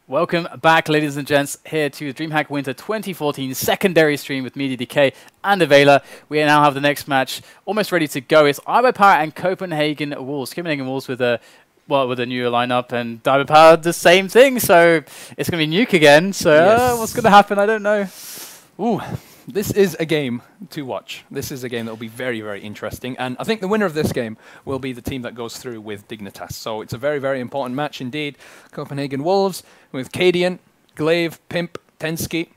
Welcome back, ladies and gents, here to DreamHack Winter 2014 secondary stream with Media DK and Avela. We now have the next match almost ready to go. It's iBUYPOWER and Copenhagen Wolves. Copenhagen Wolves with a newer lineup, and iBUYPOWER the same thing. So it's going to be Nuke again. So yes. What's going to happen? I don't know. Ooh, this is a game to watch. This is a game that will be very, very interesting. And I think the winner of this game will be the team that goes through with Dignitas. So it's a very, very important match indeed. Copenhagen Wolves with cadiaN, Glaive, Pimp, tenzki.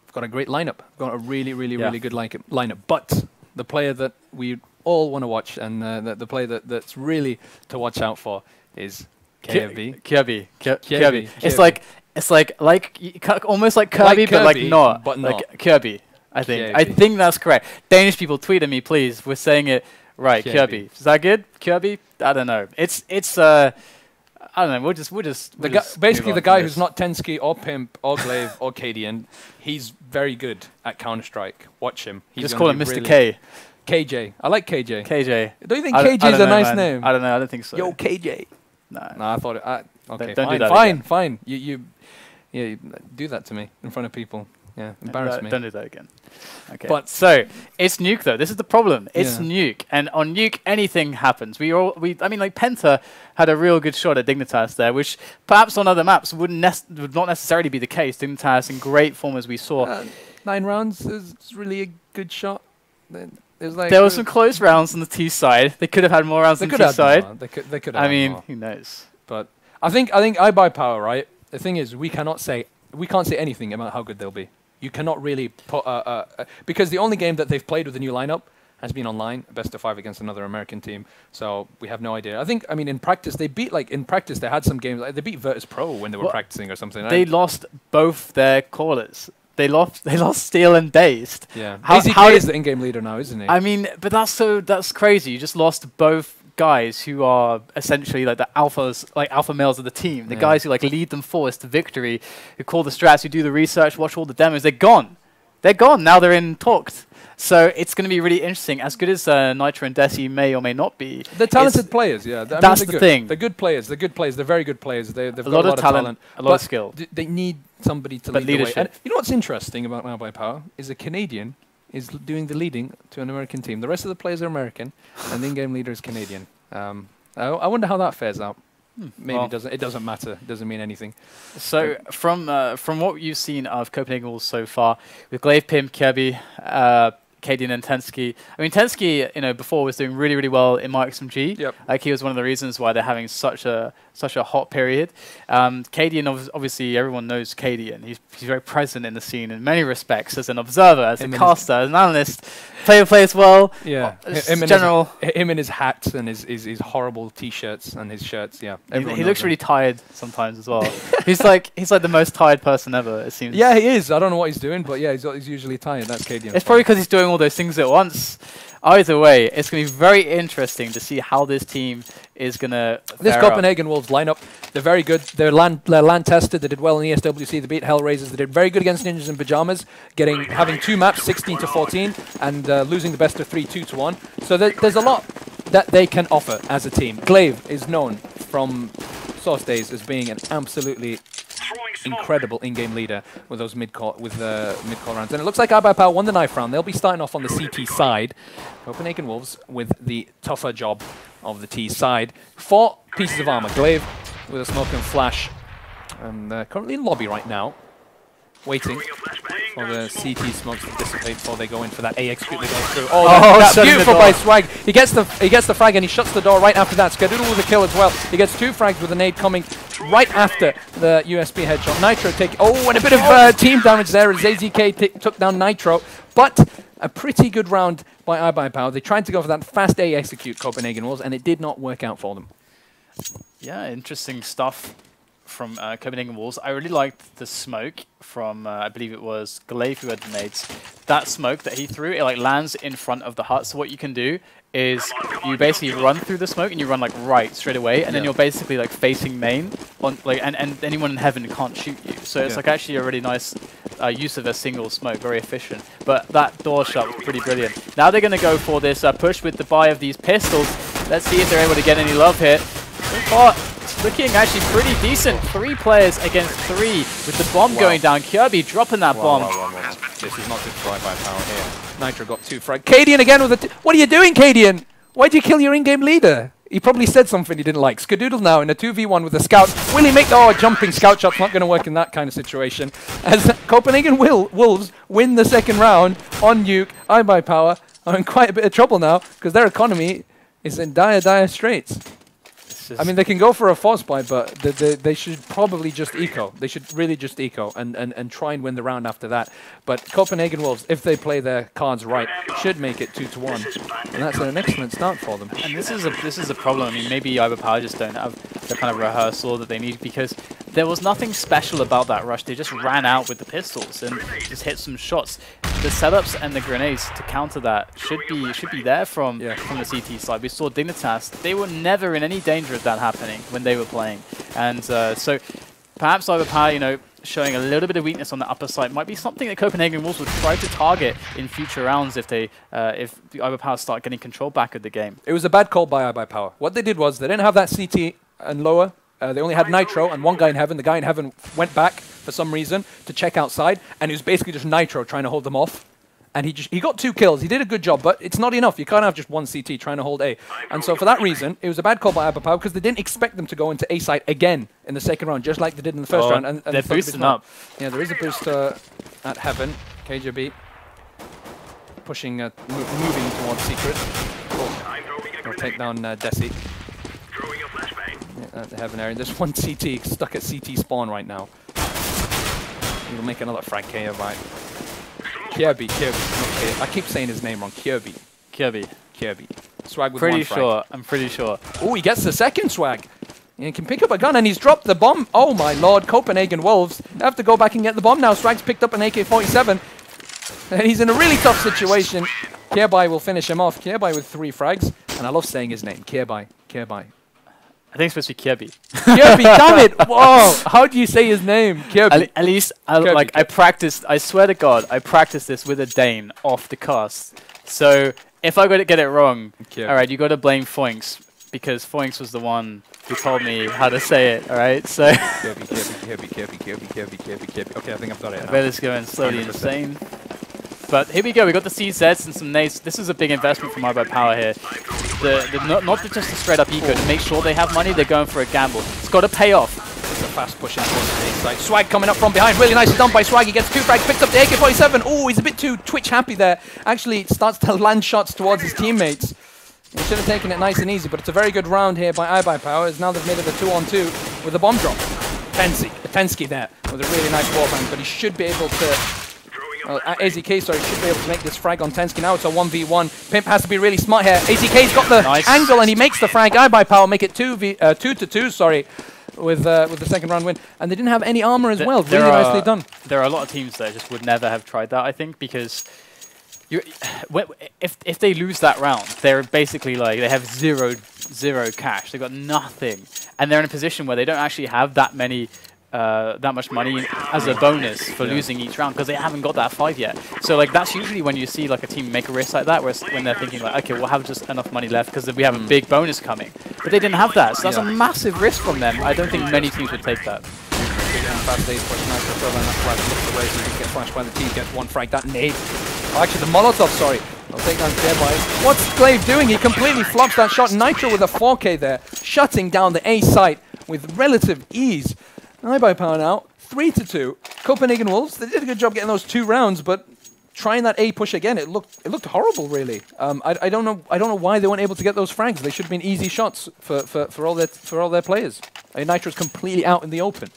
We've got a great lineup. We've got a really, really, really good lineup. But the player that we all want to watch, and the player that's really to watch out for is Kjærbye. Kjærbye. It's like almost like Kjærbye, but like Kjærbye. I think. I think that's correct. Danish people, tweet at me, please. We're saying it right. Kjærbye. Is that good? Kjærbye? I don't know. It's I don't know. We'll just basically the guy who's not tenzki or Pimp or Glaive or cadiaN. He's very good at Counter-Strike. Watch him. He's just call him Mr. K. KJ. I like KJ. KJ. Don't you think KJ is a nice name? I don't know. I don't think so. Yo, KJ. No, I thought it. Okay, don't do that fine, again. fine. You do that to me in front of people. Yeah, embarrass me. Don't do that again. Okay. But so it's Nuke though. This is the problem. It's Nuke, and on Nuke anything happens. I mean, like Penta had a real good shot at Dignitas there, which perhaps on other maps would not necessarily be the case. Dignitas in great form as we saw. 9 rounds is really a good shot. There were some close rounds on the T side. They could have had more rounds on the T side. They could have. I mean, more. who knows? But I think iBUYPOWER, right? The thing is, we can't say anything about how good they'll be. You cannot really put because the only game that they've played with the new lineup has been online, best of 5 against another American team. So we have no idea. I mean, in practice they beat they had some games like they beat Virtus Pro when they were practicing or something. They lost both their callers. They lost Steel and Dazed. Yeah. AZK is the in-game leader now, isn't he? I mean, but that's crazy. You just lost both guys who are essentially like the alpha males of the team. The guys who like lead them forward to victory, who call the strats, who do the research, watch all the demos. They're gone. They're gone. Now they're in talked. So it's going to be really interesting. As good as Nitro and Desi may or may not be, they're talented players. Yeah, that's the thing. They're good players. They're good players. They're very good players. They've got a lot of talent, a lot of skill. They need somebody to lead the way. And you know what's interesting about iBUYPOWER is a Canadian is doing the leading to an American team. The rest of the players are American, and the in-game leader is Canadian. I wonder how that fares out. Maybe it doesn't matter. It doesn't mean anything. So from what you've seen of Copenhagen Wolves so far, with Glaive, Pimp, Kjærbye, cadiaN and tenzki. I mean, tenzki, before was doing really, really well in MyXMG. Yep. Like he was one of the reasons why they're having such a hot period. cadiaN, obviously, everyone knows cadiaN. He's very present in the scene in many respects, as an observer, as a caster, as an analyst. Plays well. Yeah. Him in his hats and his horrible T-shirts and his shirts. Yeah. He looks really tired sometimes as well. he's like the most tired person ever, it seems. Yeah, he is. I don't know what he's doing, but yeah, he's usually tired. That's cadiaN. It's probably because he's doing all those things at once. Either way, it's going to be very interesting to see how this team is going to This Copenhagen Wolves lineup, they're very good. They're land tested. They did well in the ESWC. They beat Hellraisers. They did very good against Ninjas in Pajamas, having 2 maps, 16-14, and losing the best of 3, 2-1. So there's a lot that they can offer as a team. Glaive is known from Source Days as being an absolutely incredible in-game leader with those mid-core rounds. And it looks like iBUYPOWER won the knife round. They'll be starting off on the CT side. Copenhagen Wolves with the tougher job of the T side. 4 pieces of armor. Glaive with a smoke and flash. And currently in lobby right now, waiting for the CT smokes to dissipate before they go in for that A execute they go through. Oh, that's beautiful by Swag. He gets the frag and he shuts the door right after that. Skadoodle with a kill as well. He gets 2 frags with a nade coming right after the USB headshot. Nitro and a bit of team damage there as AZK took down Nitro. But a pretty good round by iBUYPOWER. They tried to go for that fast A execute, Copenhagen Wolves, and it did not work out for them. Yeah, interesting stuff from Copenhagen Wolves. I really liked the smoke from, I believe it was Glaive who had the nades. That smoke that he threw, it like lands in front of the hut. So what you can do is you basically run through the smoke and you run like right straight away, and then you're basically like facing main on and anyone in heaven can't shoot you. So it's like actually a really nice use of a single smoke, very efficient. But that door shot was pretty brilliant. Now they're going to go for this push with the buy of these pistols. Let's see if they're able to get any love here. So far, looking actually pretty decent. 3 players against 3 with the bomb going down. Kjaerbye dropping that bomb. This is not good for iBUYPOWER here. Nitro got 2 frag. cadiaN again with a... What are you doing, cadiaN? Why'd you kill your in-game leader? He probably said something he didn't like. Skadoodle now in a 2v1 with the scout. Will he make the... Oh, jumping scout shot's not going to work in that kind of situation. As Copenhagen Wolves win the second round on Nuke, iBUYPOWER are in quite a bit of trouble now because their economy is in dire straits. I mean, they can go for a force buy, but they should probably just eco. They should really just eco and try and win the round after that. But Copenhagen Wolves, if they play their cards right, should make it 2-1, and that's an excellent start for them. And this is a problem. I mean, maybe iBUYPOWER just don't have the kind of rehearsal that they need, because there was nothing special about that rush. They just ran out with the pistols and just hit some shots. The setups and the grenades to counter that should be there from the CT side. We saw Dignitas; they were never in any danger of that happening when they were playing, and so perhaps iBUYPOWER, you know, showing a little bit of weakness on the upper side might be something that Copenhagen Wolves would try to target in future rounds if they if the iBUYPOWER start getting control back of the game. It was a bad call by iBUYPOWER. What they did was they didn't have that CT and lower. They only had Nitro and one guy in heaven. The guy in heaven went back for some reason to check outside, and it was basically just Nitro trying to hold them off. And he got 2 kills. He did a good job, but it's not enough. You can't have just one CT trying to hold A. And so for that reason, it was a bad call by iBUYPOWER because they didn't expect them to go into A site again in the second round, just like they did in the first round. And they're boosting up. Yeah, there is a booster at heaven. Kjærbye pushing, moving towards secret. They'll take down desi. At the heaven area. There's one CT stuck at CT spawn right now. He'll make another frag Kjaerbye. Kjærbye. I keep saying his name wrong. Kjærbye. Swag with pretty one frag. sure. I'm pretty sure. Oh, he gets the second swag. And he can pick up a gun, and he's dropped the bomb. Oh my lord, Copenhagen Wolves have to go back and get the bomb now. Swag's picked up an AK-47. And he's in a really tough situation. Kjærbye will finish him off. Kjærbye with 3 frags. And I love saying his name. Kjærbye. I think it's supposed to be Kjærbye. Kjærbye, damn it! Whoa! How do you say his name? Kjærbye. At least, I practiced. I swear to God, I practiced this with a Dane off the cast. So if I get it wrong, all right, you got to blame Foinks, because Foinks was the one who told me how to say it. All right, so. Kjærbye. Okay, I think I've got it. I bet it's going slowly 100%. Insane. But here we go. We got the CZs and some nades. This is a big investment from iBUYPOWER here. Not just a straight up eco. To make sure they have money, they're going for a gamble. It's got to pay off. It's a fast push in towards the inside. Swag coming up from behind. Really nicely done by Swag. He gets 2 frags, picks up the AK-47. Oh, he's a bit too Twitch happy there. Actually starts to land shots towards his teammates. He should have taken it nice and easy, but it's a very good round here by iBUYPOWER, as now they've made it a 2-on-2 with a bomb drop. tenzki there with a really nice warband, but he should be able to... AZK, sorry, should be able to make this frag on tenzki. Now it's a 1v1. Pimp has to be really smart here. AZK's got the angle and he makes the frag. iBUYPOWER make it 2-2, sorry, with the second round win. And they didn't have any armor as well. Really nicely done. There are a lot of teams that just would never have tried that, I think, because if they lose that round, they're basically like, they have zero cash. They've got nothing. And they're in a position where they don't actually have that much money as a bonus for losing each round, because they haven't got that 5 yet. So like that's usually when you see like a team make a risk like that, when they're thinking like, okay, we'll have just enough money left because we have a big bonus coming. But they didn't have that, so that's a massive risk from them. I don't think many teams would take that. Fast days pushing out for and that frag looks away, so he gets flashed by the team, gets 1 frag. That nade. Oh, actually, the Molotov, sorry. I'll take down Kjærbye. What's Glaive doing? He completely flops that shot. Nitro with a 4K there, shutting down the A site with relative ease. iBUYPOWER now, 3-2. Copenhagen Wolves, they did a good job getting those 2 rounds, but trying that A push again, it looked horrible, really. I don't know why they weren't able to get those frags. They should have been easy shots for all their players. Nitro's completely out in the open.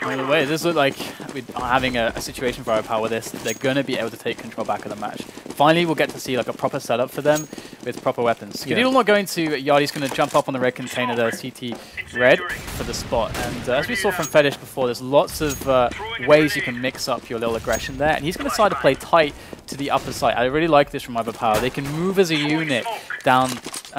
By the way, this looks like we're having a situation for iBUYPOWER where they're going to be able to take control back of the match. Finally, we'll get to see like a proper setup for them with proper weapons. Skadoodle not going to Yard, he's going to jump up on the red container, the CT red for the spot. And as we saw from Fetish before, there's lots of ways you can mix up your little aggression there. And he's going to decide to play tight to the upper side. I really like this from iBUYPOWER. They can move as a unit down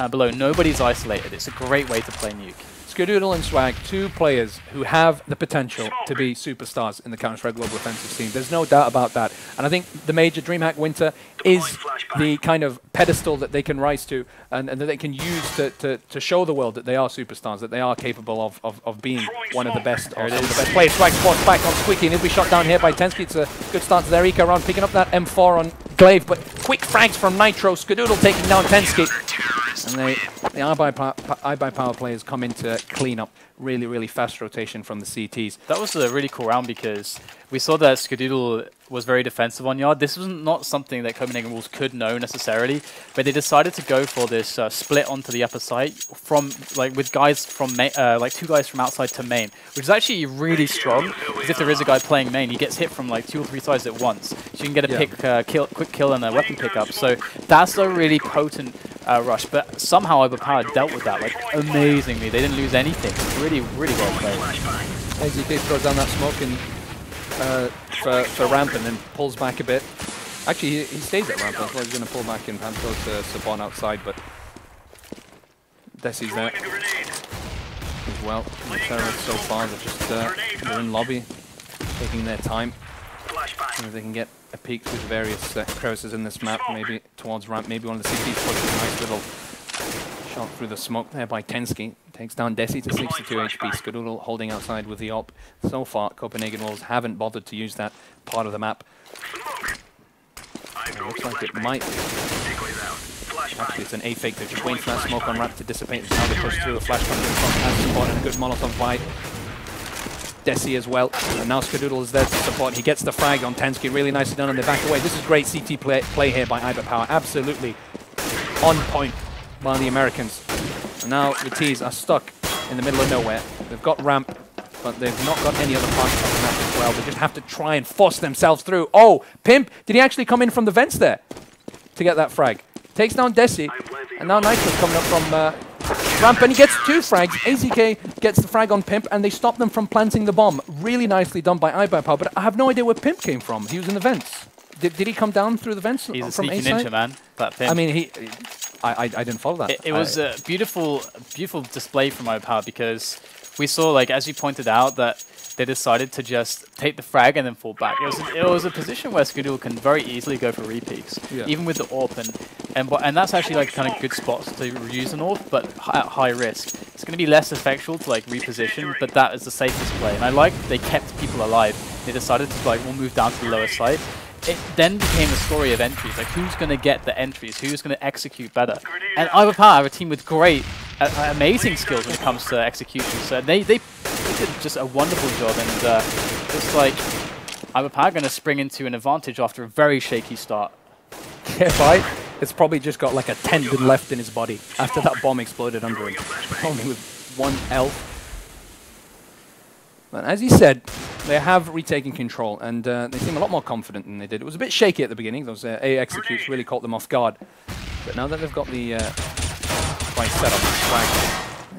below. Nobody's isolated. It's a great way to play Nuke. Skadoodle and Swag, 2 players who have the potential to be superstars in the Counter-Strike Global Offensive scene. There's no doubt about that. And I think the major DreamHack Winter is the kind of pedestal that they can rise to and that they can use to show the world that they are superstars, that they are capable of being one of the best, or some of the best players. Strike force back on Squeaky, and he'll be shot down here by tenzki. It's a good start to their eco round, picking up that M4 on Glaive, but quick frags from Nitro. Skadoodle taking down tenzki. And the iBUYPOWER players come in to clean up. Really, really fast rotation from the CTs. That was a really cool round because we saw that Skadoodle was very defensive on yard. This was not something that Copenhagen Wolves could know necessarily, but they decided to go for this split onto the upper side from with guys from two guys from outside to main, which is actually really strong because if there is a guy playing main, he gets hit from like 2 or 3 sides at once. So you can get a quick kill and a weapon pickup. So that's a really potent rush, but somehow iBUYPOWER dealt with that like amazingly. They didn't lose anything. Really, really well played. AZK throws down that smoke and for ramp and then pulls back a bit. Actually, he stays at ramp. I thought he was going to pull back and go to Sabon outside, but desi's there as well. The terrorists so far, they're just they're in lobby, taking their time. And if they can get a peek through the various crevices in this map, maybe towards ramp, maybe one of the CTs pushes a nice little shot through the smoke there by tenzki. Takes down desi to 62 HP. Skadoodle holding outside with the AWP. So far, Copenhagen Wolves haven't bothered to use that part of the map. It looks like it might be. Actually, it's an A fake. They're just waiting for that smoke on ramp to dissipate. Now they push through a flash from as support and a good Molotov by desi as well. And now Skadoodle is there to support. He gets the frag on tenzki. Really nicely done, and they back away. This is great CT play here by iBUYPOWER. Absolutely on point by the Americans. And now the T's are stuck in the middle of nowhere. They've got ramp, but they've not got any other parts of the map as well. They just have to try and force themselves through. Oh, Pimp! Did he actually come in from the vents there to get that frag? Takes down desi, and now Nitro's coming up from ramp, and he gets 2 frags. AZK gets the frag on Pimp, and they stop them from planting the bomb. Really nicely done by iBUYPOWER, but I have no idea where Pimp came from. He was in the vents. Did he come down through the vents? He's a from sneaky ninja, man. That Pimp. I mean, I didn't follow that. It was a beautiful display from iBUYPOWER because we saw, like as you pointed out, that they decided to just take the frag and then fall back. It was a position where Skadoodle can very easily go for repeaks, even with the AWP, and that's actually like kind of good spots to use an AWP, but at high risk. It's going to be less effectual to like reposition, but that is the safest play. And I like they kept people alive. They decided to like we'll move down to the lower side. It then became a story of entries, like who's going to get the entries, who's going to execute better. And iBUYPOWER have a team with great, amazing skills when it comes to execution. So they did just a wonderful job, and looks like iBUYPOWER going to spring into an advantage after a very shaky start. Kjærbye has probably just got like a tendon left in his body after that bomb exploded under him, only with 1 health. But as he said, they have retaken control, and they seem a lot more confident than they did. It was a bit shaky at the beginning. Those A executes really caught them off guard. But now that they've got the right setup,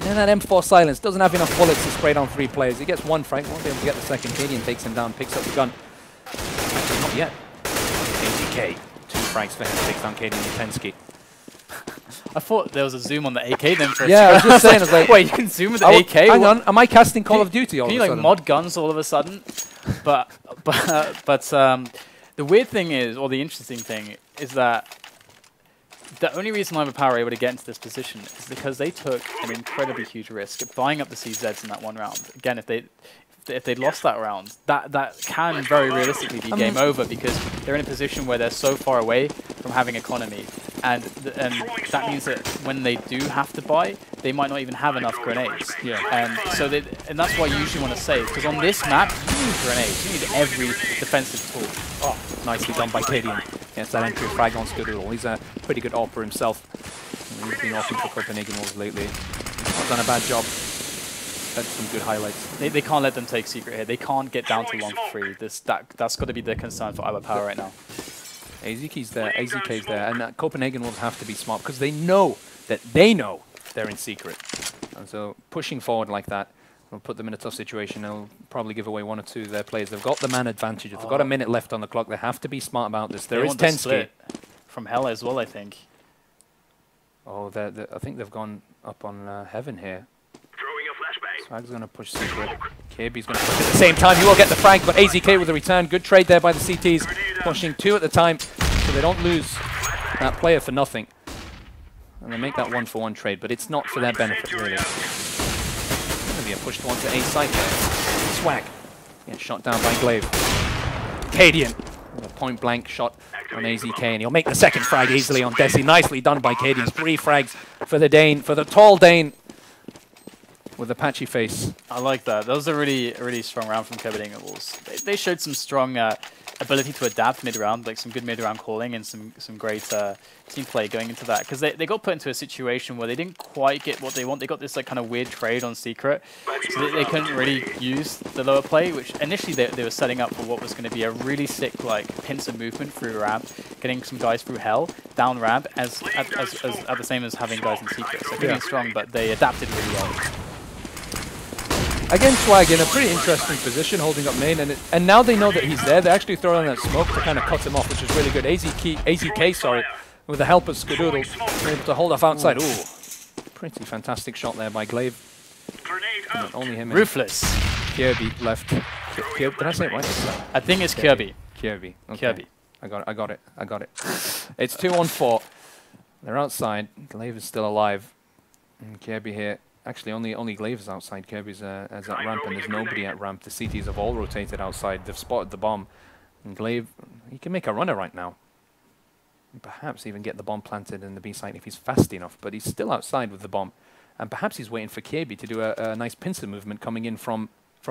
and that M4 silence doesn't have enough bullets to spray down 3 players. He gets 1 frag, won't be able to get the second. cadiaN takes him down, picks up the gun. Actually, not yet. AZK, 2 frags for him, takes down cadiaN and tenzki. I thought there was a zoom on the AK then for a I was just saying, I was like, wait, you can zoom with the AK? Hang on, am I casting Call of Duty all of a sudden? Can you like mod guns all of a sudden? but the weird thing is, or the interesting thing, is that the only reason iBUYPOWER were able to get into this position is because they took an incredibly huge risk at buying up the CZs in that 1 round. Again, if they lost that round, that can very realistically be game over because they're in a position where they're so far away from having economy, and that means that when they do have to buy, they might not even have enough grenades. And that's why you usually want to save, because on this map you need grenades, you need every defensive tool. Oh, nicely done by cadiaN. Yes, that entry frag on Skadoodle. He's a pretty good AWPer himself. He's been AWPing for Copenhagen Wolves lately. Not done a bad job. That's some good highlights. They can't let them take secret here. They can't get down to 1 for free. That's got to be the concern for iBUYPOWER right now. AZK's there, AZK's there, and Copenhagen Wolves have to be smart because they know they're in secret. And so pushing forward like that will put them in a tough situation. They'll probably give away 1 or 2 of their players. They've got the man advantage. If they've got a minute left on the clock, they have to be smart about this. There is tenzki from Hell as well, I think. Oh, I think they've gone up on Heaven here. Swag's going to push secret. Kjærbye's going to push at the same time. He will get the frag, but AZK with a return. Good trade there by the CTs. Pushing 2 at the time, so they don't lose that player for nothing. And they make that 1-for-1 trade, but it's not for their benefit, really. Going to be a push towards the A site there. Swag. Yeah, shot down by glaive. cadiaN. A point-blank shot on AZK, and he'll make the second frag easily on desi. Nicely done by cadiaN. 3 frags for the Dane, for the tall Dane with a patchy face. I like that. That was a really strong round from Copenhagen Wolves. They showed some strong ability to adapt mid-round, like some good mid-round calling and some great team play going into that. Because they got put into a situation where they didn't quite get what they want. They got this like kind of weird trade on Secret, so they couldn't really use the lower play, which initially they were setting up for what was going to be a really sick like pincer movement through ramp, getting some guys through hell, down ramp, as the same as having guys in Secret. So pretty strong, but they adapted really well. Again, Swag in a pretty interesting position, holding up main, and now they know that he's there. They actually throw in that smoke to kind of cut him off, which is really good. AZK, sorry, with the help of Skadoodle, able to hold off outside. Ooh, pretty fantastic shot there by glaive. Only him. Ruthless. Kjærbye left. Did I say it right? I think it's Kjærbye. Kjærbye. Okay. Kjærbye. I got it. It's 2-on-4. They're outside. Glaive is still alive. And Kjærbye here. Actually, only glaive is outside. Kjærbye's at ramp, and there's nobody at ramp. The CTs have all rotated outside. They've spotted the bomb. And glaive, he can make a runner right now. And perhaps even get the bomb planted in the B site if he's fast enough. But he's still outside with the bomb. And perhaps he's waiting for Kjærbye to do a nice pincer movement coming in from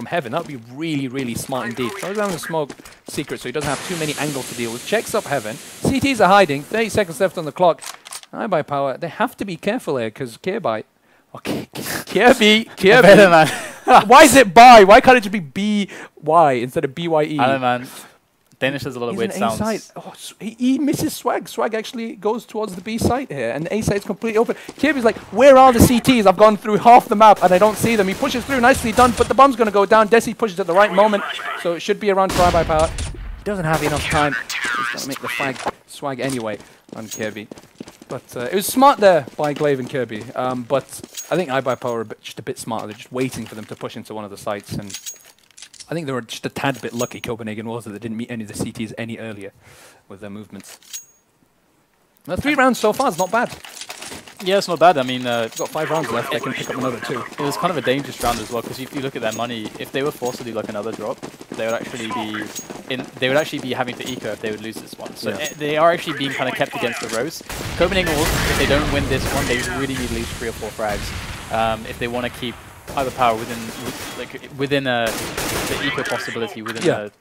heaven. That would be really smart indeed. Throws down the smoke Secret so he doesn't have too many angles to deal with. Checks up heaven. CTs are hiding. 30 seconds left on the clock. iBUYPOWER, they have to be careful here because Kjærbye. Okay, Kjærbye. Why is it by? Why can't it just be B-Y instead of B-Y-E? I don't know, man. Danish has a lot of weird sounds. Oh, he misses Swag. Swag actually goes towards the B site here, and the A site is completely open. Kjærbye's like, where are the CTs? I've gone through half the map, and I don't see them. He pushes through, nicely done, but the bomb's going to go down. desi pushes at the right moment, so it should be around for iBUYPOWER. He doesn't have enough time. He's going to make the Swag anyway on Kjærbye. But it was smart there by glaive and Kjærbye. But I think iBUYPOWER are just a bit smarter. They're just waiting for them to push into one of the sites. And I think they were just a tad bit lucky, Copenhagen was, that they didn't meet any of the CTs any earlier with their movements. Now, 3 rounds so far is not bad. Yeah, it's not bad. I mean, got 5 rounds left. They can pick up another 2. It was kind of a dangerous round as well, because if you look at their money, if they were forced to do like another drop, they would actually be having to eco if they would lose this one. So they are actually being kind of kept against the ropes. Copenhagen Wolves, if they don't win this one, they really need at least 3 or 4 frags if they want to keep iBUYPOWER within the eco possibility within an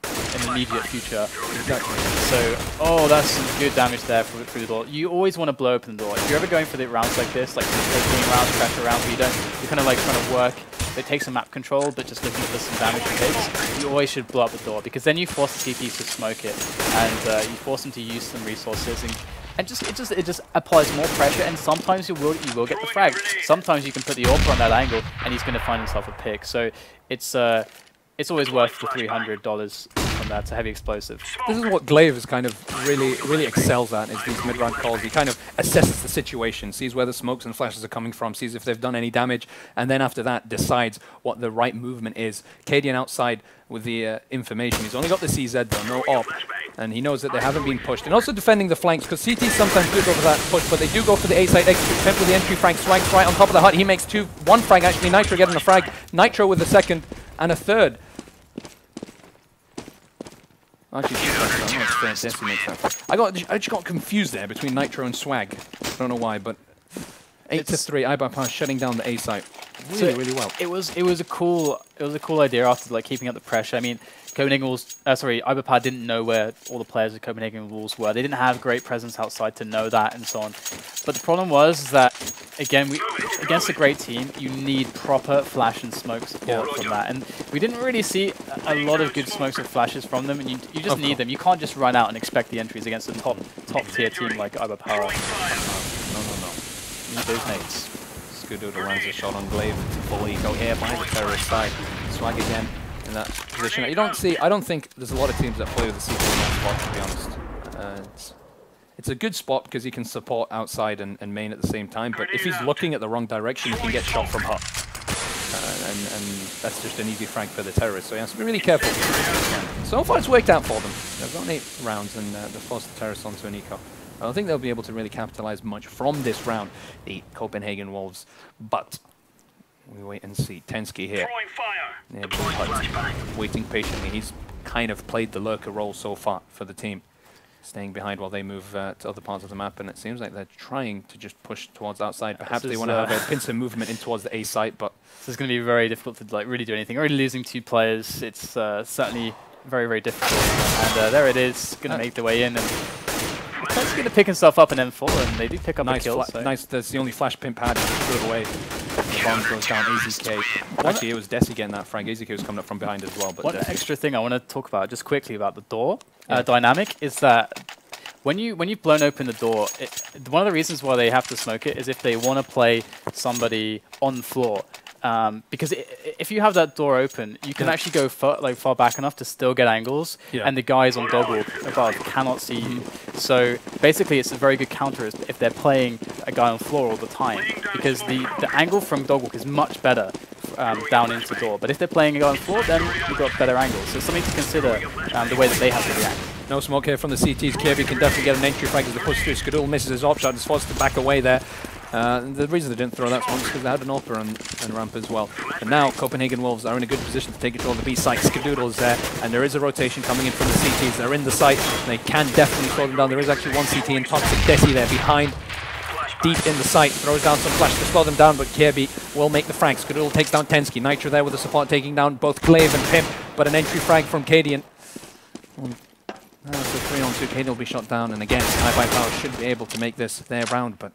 immediate future. Exactly. So, oh, that's some good damage there through the door. You always want to blow open the door. If you're ever going for the rounds like this, like taking rounds, pressure rounds, where you're kind of like trying to work. It takes some map control, but just looking for some damage it takes. You always should blow up the door, because then you force the CTs to smoke it, and you force them to use some resources, and it just applies more pressure. And sometimes you will get the frag. Sometimes you can put the AWP on that angle, and he's going to find himself a pick. So it's always worth the $300 from that. It's a heavy explosive. This is what glaive is kind of really excels at, is these mid-round calls. He kind of assesses the situation, sees where the smokes and flashes are coming from, sees if they've done any damage, and then after that decides what the right movement is. cadiaN outside with the information. He's only got the CZ though, no AWP, and he knows that they haven't been pushed. And also defending the flanks, because CT sometimes do go for that push, but they do go for the A side execute. Pimp with the entry frag, Swag's right on top of the hut. He makes 1 frag actually. Nitro getting a frag. Nitro with the second and a third. Actually, I just got confused there between Nitro and Swag. I don't know why, but 8-3, iBUYPOWER shutting down the A site really well. It was a cool idea after like keeping up the pressure. I mean, Copenhagen Wolves, iBUYPOWER didn't know where all the players of Copenhagen Wolves were. They didn't have great presence outside to know that and so on. But the problem was that, again, against a great team, you need proper flash and smoke support from that. And we didn't really see a lot of good smokes and flashes from them, and you just need them. You can't just run out and expect the entries against a top tier team like iBUYPOWER. No. You need those nades. Skadoodle lands a shot on glaive. Full eco here by the terrorist side. Swag again in that position. I don't think there's a lot of teams that play with the CT in that spot, to be honest. It's a good spot because he can support outside and main at the same time, but if he's looking at the wrong direction, he can get shot from hut. And that's just an easy frag for the terrorists, so he has to be really careful. So far it's worked out for them. They've got 8 rounds and they've forced the terrorists onto an eco. I don't think they'll be able to really capitalize much from this round, the Copenhagen Wolves. But we wait and see. tenzki here. Yeah, waiting patiently. He's kind of played the lurker role so far for the team, staying behind while they move to other parts of the map, and it seems like they're trying to just push towards outside. Perhaps they want to have a pincer movement in towards the A site, but this is going to be very difficult to like really do anything. Already losing 2 players, it's certainly very, very difficult. And there it is, going to make their way in, and it's going to pick himself up and then fall, and they do pick up a kill. So. Nice, that's the only flash Pimp had, threw it away. The bomb goes down, AZK. Actually, it was desi getting that frag. AZK was coming up from behind as well. But one extra thing I want to talk about, just quickly about the door dynamic, is that when you've blown open the door, one of the reasons why they have to smoke it is if they want to play somebody on the floor. Because if you have that door open, you can actually go far back enough to still get angles, and the guys on dogwalk above cannot see you. So basically, it's a very good counter if they're playing a guy on floor all the time, because the angle from dogwalk is much better down into door. But if they're playing a guy on floor, then you've got better angles. So something to consider the way that they have to react. No smoke here from the CTs. Kjærbye can definitely get an entry frag as the push through. Skadoodle misses his op shot, is forced to back away there. The reason they didn't throw that smoke is because they had an AWPer and ramp as well. And now Copenhagen Wolves are in a good position to take control of the B site. Skadoodle is there, and there is a rotation coming in from the CTs. They're in the site. They can definitely slow them down. There is actually one CT in toxic desi there behind, deep in the site. Throws down some flash to slow them down, but Kjærbye will make the frag. Skadoodle takes down tenzki. Nitro there with the support taking down both Glaive and Pimp, but an entry frag from cadiaN. So 3-on-2, cadiaN will be shot down, and again, iBUYPOWER should be able to make this their round, but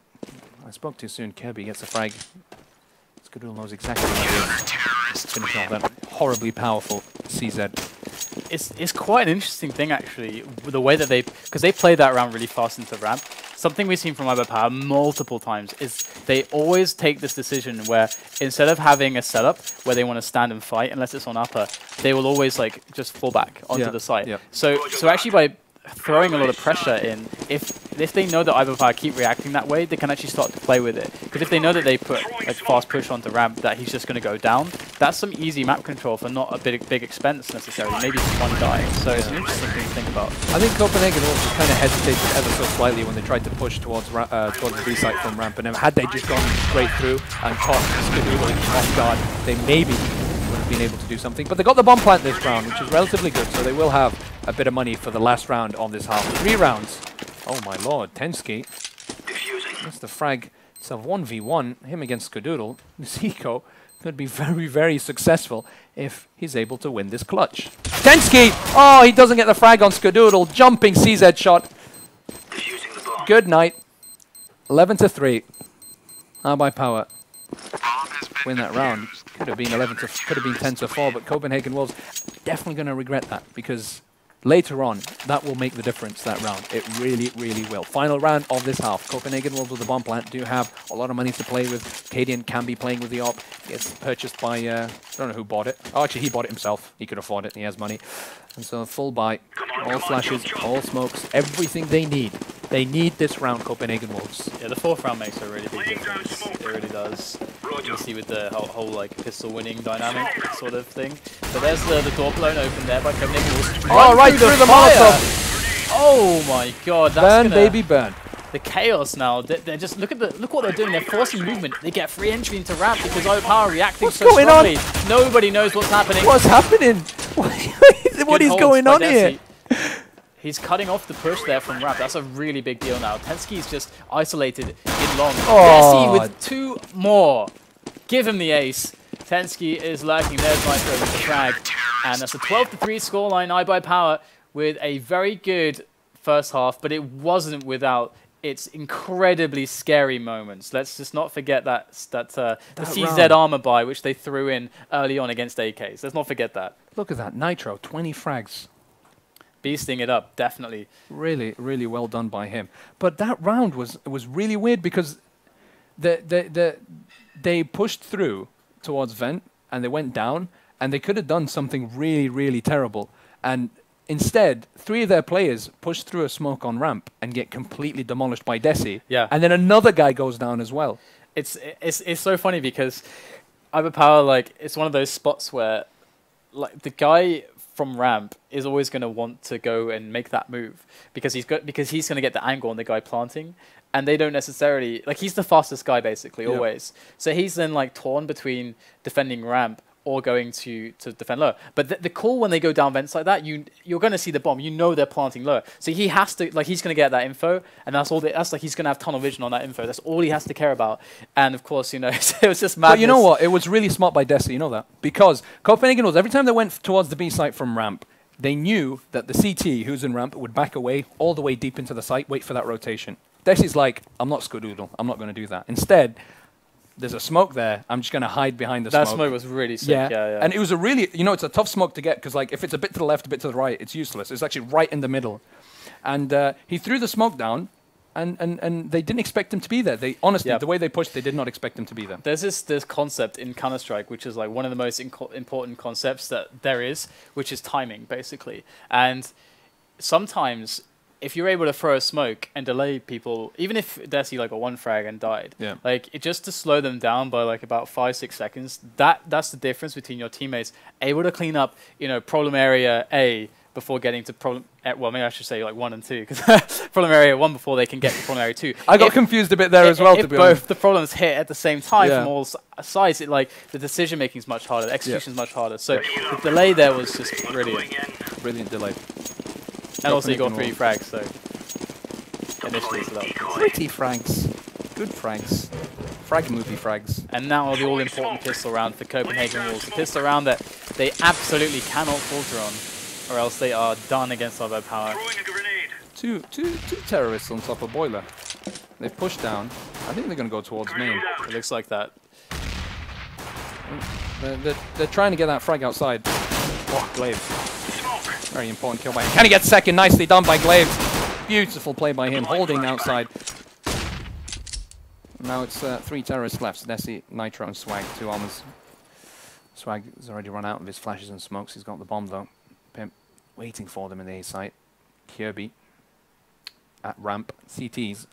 I spoke too soon. Kjærbye gets a frag. Skadoodle knows exactly what it is. Finish off that horribly powerful CZ. It's quite an interesting thing, actually, the way that because they played that round really fast into ramp. Something we've seen from iBUYPOWER multiple times is they always take this decision where instead of having a setup where they want to stand and fight, unless it's on upper, they will always like just fall back onto the site. Yeah. So actually by throwing a lot of pressure in, if they know that iBUYPOWER keep reacting that way, they can actually start to play with it. Because if they know that they put a fast push onto ramp that he's just going to go down, that's some easy map control for not a big expense necessarily, maybe just one guy. So it's an interesting thing to think about. I think Copenhagen also kind of hesitated ever so slightly when they tried to push towards the B site from ramp, and had they just gone straight through and caught Skadoodle off guard, they maybe would have been able to do something. But they got the bomb plant this round, which is relatively good, so they will have a bit of money for the last round of this half. 3 rounds. Oh my lord, tenzki. That's the frag. It's a 1v1. Him against Skadoodle. Zico could be very, very successful if he's able to win this clutch. tenzki! Oh, he doesn't get the frag on Skadoodle. Jumping CZ shot. Good night. 11-3. iBUYPOWER win that round. Could have been 10-4, but Copenhagen Wolves definitely going to regret that, because later on, that will make the difference, that round. It really, really will. Final round of this half. Copenhagen Wolves with the bomb plant do have a lot of money to play with. cadiaN can be playing with the AWP. It's purchased by, I don't know who bought it. Oh, actually, he bought it himself. He could afford it. He has money. And so a full buy. All flashes, all smokes, everything they need. They need this round, Copenhagen Wolves. Yeah, the 4th round makes a really big difference. It really does. You see with the whole like pistol winning dynamic sort of thing. But there's the door blown open there by Copenhagen Wolves. Oh, right through the Molotov! Oh my god, that's burn, baby, burn. The chaos now. They're just look what they're doing. They're forcing movement. They get free entry into ramp because iBUYPOWER reacting so strongly. Nobody knows what's happening. What's happening? What is going on here? He's cutting off the push there from ramp. That's a really big deal now. tenzki's just isolated in long. Oh. desi with 2 more. Give him the ace. tenzki is lurking. There's Nitro with the frag. And that's a 12-3 scoreline. iBUYPOWER with a very good first half, but it wasn't without its incredibly scary moments. Let's just not forget that the CZ round. Armor buy, which they threw in early on against AKs. Let's not forget that. Look at that. Nitro, 20 frags. Beasting it up, definitely. Really, really well done by him. But that round was really weird because they pushed through towards vent and they went down, and they could have done something really, really terrible. And instead, 3 of their players push through a smoke on ramp and get completely demolished by desi. Yeah. And then another guy goes down as well. It's so funny because iBUYPOWER, like, it's one of those spots where like the guy from ramp is always going to want to go and make that move because he's going to get the angle on the guy planting, and they don't necessarily like he's the fastest guy basically always. So he's then like torn between defending ramp or going to defend low. But the call when they go down vents like that, you're going to see the bomb. You know they're planting low. So he has to, like, he's going to get that info, and that's all. That's like he's going to have tunnel vision on that info. That's all he has to care about. And of course, you know, it was just madness. But you know what? It was really smart by desi, you know that? Because Copenhagen Wolves, every time they went towards the B site from ramp, they knew that the CT, who's in ramp, would back away all the way deep into the site, wait for that rotation. Desi's like, I'm not Skadoodle. I'm not going to do that. Instead, there's a smoke there. I'm just going to hide behind the smoke. That smoke was really sick. Yeah. And it was a really, you know, it's a tough smoke to get because, like, if it's a bit to the left, a bit to the right, it's useless. It's actually right in the middle. And he threw the smoke down, and they didn't expect him to be there. They honestly, the way they pushed, they did not expect him to be there. There's this concept in Counter-Strike, which is like one of the most important concepts that there is, which is timing, basically. And sometimes, if you're able to throw a smoke and delay people, even if desi like a one frag and died, like it just to slow them down by like about 5-6 seconds, that's the difference between your teammates able to clean up, you know, problem area A before getting to problem. Well, maybe I should say like 1 and 2, because problem area 1 before they can get to problem area 2. I got confused a bit there as well. To be honest, both the problems hit at the same time from all sides, it like the decision making is much harder, the execution is much harder. So the delay there was just brilliant delay. And also you got 3 frags, so initially, so that was pretty frags. Good frags. Frag movie frags. And now the all-important pistol round for Copenhagen Wolves. A pistol round that they absolutely cannot falter on, or else they are done against iBUYPOWER. Two terrorists on top of Boiler. They've pushed down. I think they're going to go towards main. It looks like that. They're trying to get that frag outside. Oh, Glaive. Very important kill by him. Can he get second? Nicely done by Glaive. Beautiful play by him, holding outside. Now it's 3 terrorists left. desi, Nitro, and Swag, 2 armors. Swag has already run out of his flashes and smokes. He's got the bomb though. Pimp waiting for them in the A site. Kjærbye at ramp. CTs.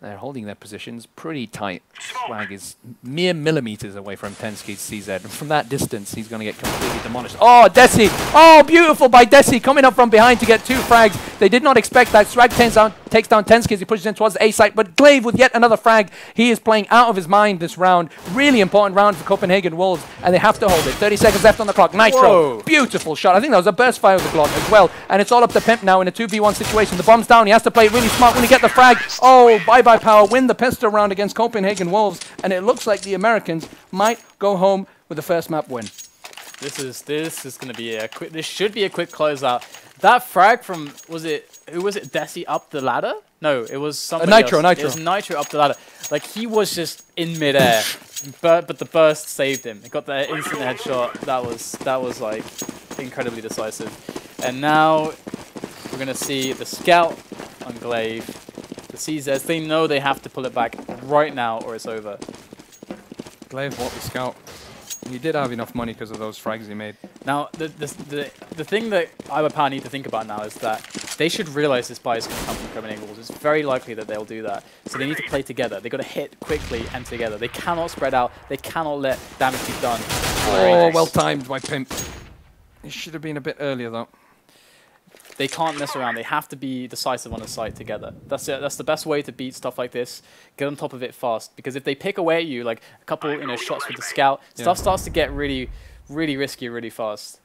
They're holding their positions pretty tight. Swag is mere millimeters away from tenzki's CZ. And from that distance, he's going to get completely demolished. Oh, desi! Oh, beautiful by desi, coming up from behind to get 2 frags. They did not expect that. Swag takes down tenzki as he pushes in towards the A site. But Glaive with yet another frag. He is playing out of his mind this round. Really important round for Copenhagen Wolves. And they have to hold it. 30 seconds left on the clock. Nitro. Whoa. Beautiful shot. I think that was a burst fire with the Glock as well. And it's all up to Pimp now in a 2v1 situation. The bomb's down. He has to play it really smart when he get the frag. Oh, iBUYPOWER win the pistol round against Copenhagen Wolves, and it looks like the Americans might go home with the first map win. This is going to be a quick. This should be a quick closeout. That frag from who was it? desi up the ladder? No, it was somebody Nitro. else. It was Nitro up the ladder. Like he was just in midair, but the burst saved him. He got the instant headshot. That was like incredibly decisive. And now we're gonna see the scout on Glaive. The CZs, they know they have to pull it back right now or it's over. Glaive bought the scout. He did have enough money because of those frags he made. Now, the thing that iBUYPOWER need to think about now is that they should realize this buy is going to come from Copenhagen Wolves. It's very likely that they'll do that. So they need to play together. They've got to hit quickly and together. They cannot spread out. They cannot let damage be done. Oh, well timed by Pimp. It should have been a bit earlier though. They can't mess around. They have to be decisive on the site together. That's it. That's the best way to beat stuff like this. Get on top of it fast. Because if they pick away at you, like a couple, shots with the scout, stuff starts to get really, really risky really fast.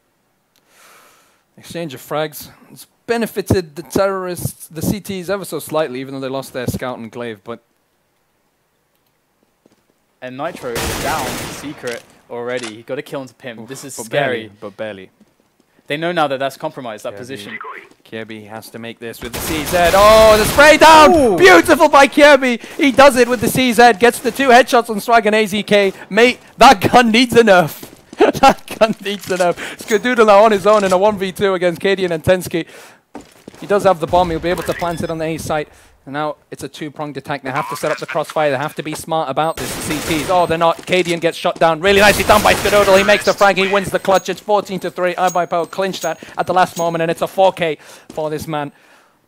Exchange of frags. It's benefited the terrorists, the CTs ever so slightly, even though they lost their scout and Glaive. And Nitro is down secret already. He got a kill into Pimp. This is scary. But barely. They know now that that's compromised, that position. Kjærbye has to make this with the CZ. Oh, the spray down! Ooh. Beautiful by Kjærbye. He does it with the CZ. Gets the 2 headshots on Swag and AZK. Mate, that gun needs a nerf. That gun needs a nerf. Skadoodle now on his own in a 1v2 against cadiaN and tenzki. He does have the bomb. He'll be able to plant it on the A site. And now it's a 2-pronged attack. They have to set up the crossfire. They have to be smart about this. The CTs. Oh, they're not. cadiaN gets shot down. Really nicely done by Skadoodle. He makes the frag. He wins the clutch. It's 14-3. iBUYPOWER clinched that at the last moment, and it's a 4K for this man.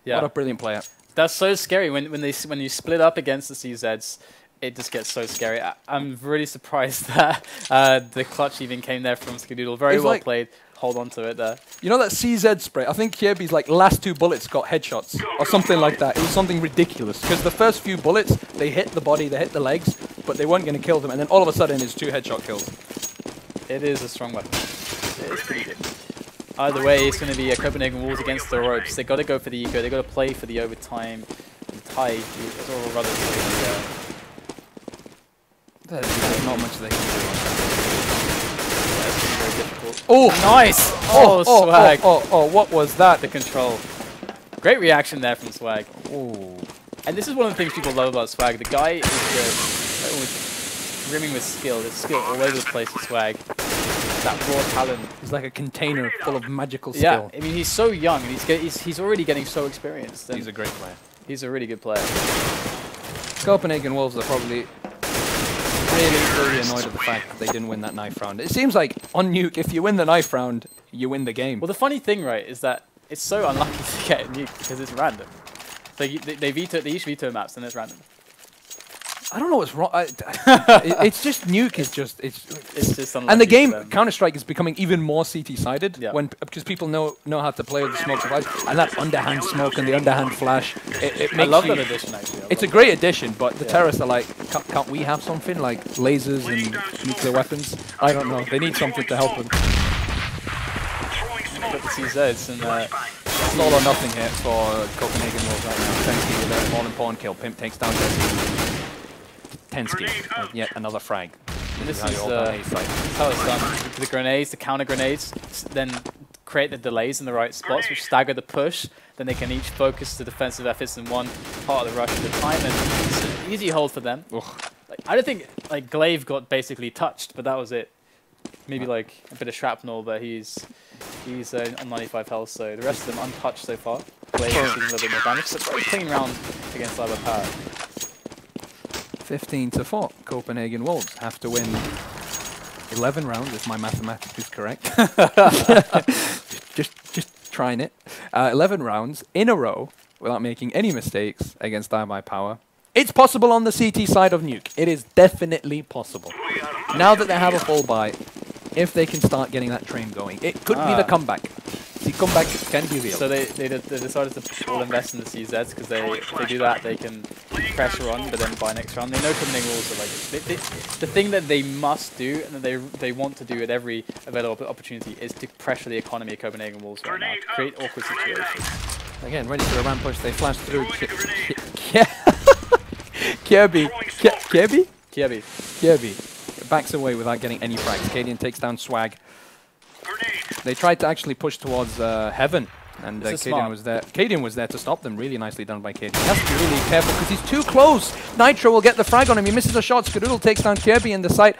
Yeah. What a brilliant player. That's so scary when you split up against the CZs. It just gets so scary. I'm really surprised that the clutch even came there from Skadoodle. Very well played. hold on to it there. You know that CZ spray? I think Kjærbye's like last 2 bullets got headshots or something like that. It was something ridiculous because the first few bullets they hit the body, they hit the legs, but they weren't going to kill them. And then all of a sudden it's 2 headshot kills. It is a strong weapon. It is pretty good. Either way, it's going to be a Copenhagen Wolves against the ropes. They got to go for the eco. They got to play for the overtime tie, or rather, there's not much they can do. That's very difficult. Oh, nice! Oh, Swag! Oh, what was that? The control. Great reaction there from Swag. Oh. And this is one of the things people love about Swag. The guy is just brimming with skill. There's skill all over the place with Swag. That raw talent. He's like a container full of magical skill. Yeah, I mean, he's so young, and he's already getting so experienced. He's a great player. He's a really good player. Copenhagen Wolves are probably really annoyed at the fact that they didn't win that knife round. It seems like on Nuke, if you win the knife round, you win the game. Well, the funny thing, right, is that it's so unlucky to get a Nuke because it's random. So they each veto maps, and it's random. I don't know what's wrong. It's just Nuke is just it's just unlucky. And the game Counter-Strike is becoming even more CT-sided because people know how to play with the smoke supplies and that underhand smoke and the underhand flash. It makes I love that addition actually. It's a great addition, but the terrorists are like, can't we have something like lasers and nuclear weapons? I don't know. They need something to help them. Got the CZs and it's all or nothing here for Copenhagen Wolves right now. tenzki with an all-important kill. Pimp takes down tenzki with yet another frag. This is how it's done. The grenades, the counter grenades, then create the delays in the right spots, which stagger the push. Then they can each focus the defensive efforts in one part of the rush at a time, and it's an easy hold for them. Like, I don't think like Glaive got basically touched, but that was it. Maybe like a bit of shrapnel, but he's on 95 health, so the rest of them untouched so far. Glaive is taking a little bit more damage, so it's a clean round against iBUYPOWER. 15-4. Copenhagen Wolves have to win 11 rounds, if my mathematics is correct. just trying it. 11 rounds in a row without making any mistakes against iBUYPOWER. It's possible on the CT side of Nuke. It is definitely possible. Now that they have a full buy, if they can start getting that train going, it could be the comeback. The comeback can be real. So they decided to all invest in the CZs because if they do that, they can pressure on, but then by next round, they know Copenhagen Wolves are like the thing that they must do and that they want to do at every available opportunity is to pressure the economy of Copenhagen Wolves right now, to create awkward situations. Again, ready for a ramp push. They flash through. Kjærbye backs away without getting any frags. cadiaN takes down Swag. They tried to actually push towards Heaven, and cadiaN was there. cadiaN was there to stop them. Really nicely done by cadiaN. He has to be really careful because he's too close. Nitro will get the frag on him. He misses a shot. Skadoodle takes down Kjærbye in the site.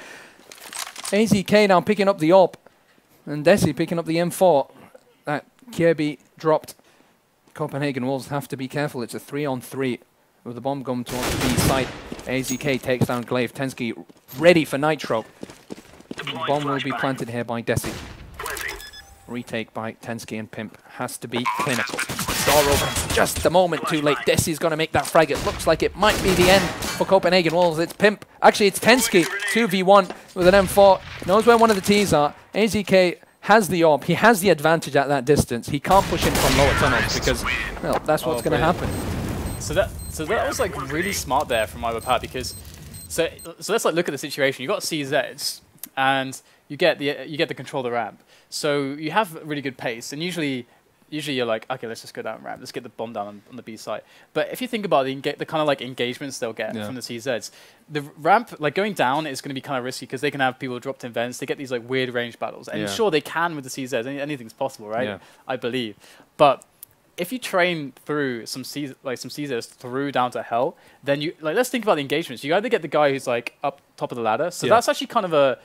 AZK now picking up the AWP, and desi picking up the M4. That Kjærbye dropped. Copenhagen Wolves have to be careful. It's a 3-on-3 with the bomb going towards the B site. AZK takes down Glaive. tenzki ready for Nitro. The bomb will be planted here by desi. Retake by tenzki and Pimp has to be clinical. Door opens just a moment too late. desi's going to make that frag. It looks like it might be the end for Copenhagen Wolves. It's Pimp. Actually, it's tenzki. 2v1 with an M4. Knows where one of the T's are. AZK has the AWP. He has the advantage at that distance. He can't push in from lower tunnels because, well, that's what's going to happen. So that was like really smart there from iBUYPOWER because so let's like look at the situation. You got CZs and you get the control of the ramp. So you have really good pace, and usually you're like, okay, let's just go down ramp. Let's get the bomb down on the B site. But if you think about the kind of like engagements they'll get from the CZs, the ramp like going down is going to be kind of risky because they can have people dropped in vents. They get these like weird range battles, and sure they can with the CZs. Anything's possible, right? Yeah. I believe, but if you train through some CZs through down to hell, then you like let's think about the engagements. You either get the guy who's like up top of the ladder, so that's actually kind of a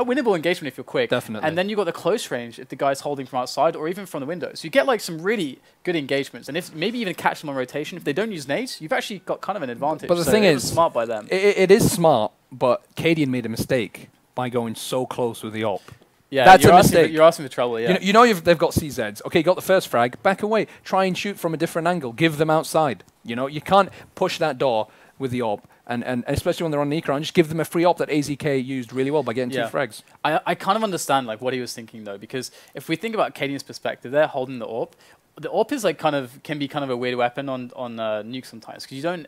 winnable engagement if you're quick. Definitely. And then you got the close range if the guy's holding from outside or even from the window. So you get like some really good engagements, and if maybe even catch them on rotation. If they don't use nades, you've actually got kind of an advantage. But the thing is, smart by them. It is smart, but cadiaN made a mistake by going so close with the AWP. Yeah, that's a mistake. You're asking for trouble, yeah. You know they've got CZs. Okay, got the first frag. Back away. Try and shoot from a different angle. Give them outside. You know, you can't push that door with the AWP And especially when they're on Necron, just give them a free op that AZK used really well by getting 2 frags. I kind of understand like what he was thinking though, because if we think about cadiaN's perspective, they're holding the AWP. The AWP is like can be kind of a weird weapon on nuke sometimes, because you don't.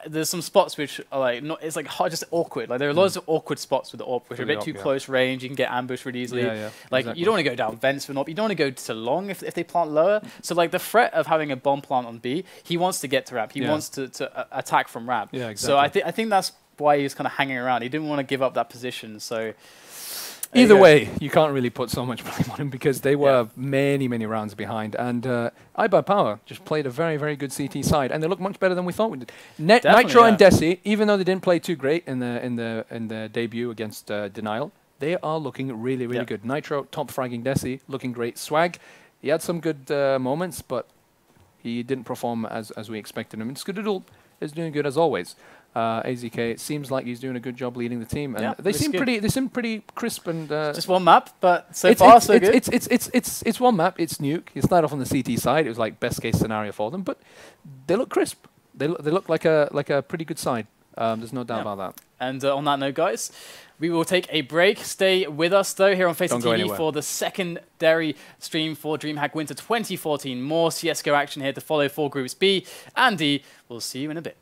There's some spots which are like it's like hard, just awkward. Like there are loads of awkward spots with the AWP which are a bit too close range. You can get ambushed really easily. Like you don't want to go down vents with an AWP. You don't want to go to long if they plant lower. So like the threat of having a bomb plant on B, he wants to get to ramp. He wants to attack from ramp. Yeah, exactly. So I think that's why he was kind of hanging around. He didn't want to give up that position. So. Either way, you can't really put so much blame on him because they were many, many rounds behind. And iBUYPOWER just played a very, very good CT side, and they look much better than we thought we did. Nitro and desi, even though they didn't play too great in the debut against Denial, they are looking really, really good. Nitro top fragging desi, looking great. Swag, he had some good moments, but he didn't perform as we expected him. And Skadoodle is doing good as always. AZK, it seems like he's doing a good job leading the team, and they seem pretty crisp and just one map, but so far so good. It's one map. It's nuke. You start off on the CT side. It was like best case scenario for them, but they look crisp. They look like a pretty good side. There's no doubt about that. And on that note, guys, we will take a break. Stay with us, though, here on Face TV for the secondary stream for DreamHack Winter 2014. More CSGO action here to follow for Groups B and D. We'll see you in a bit.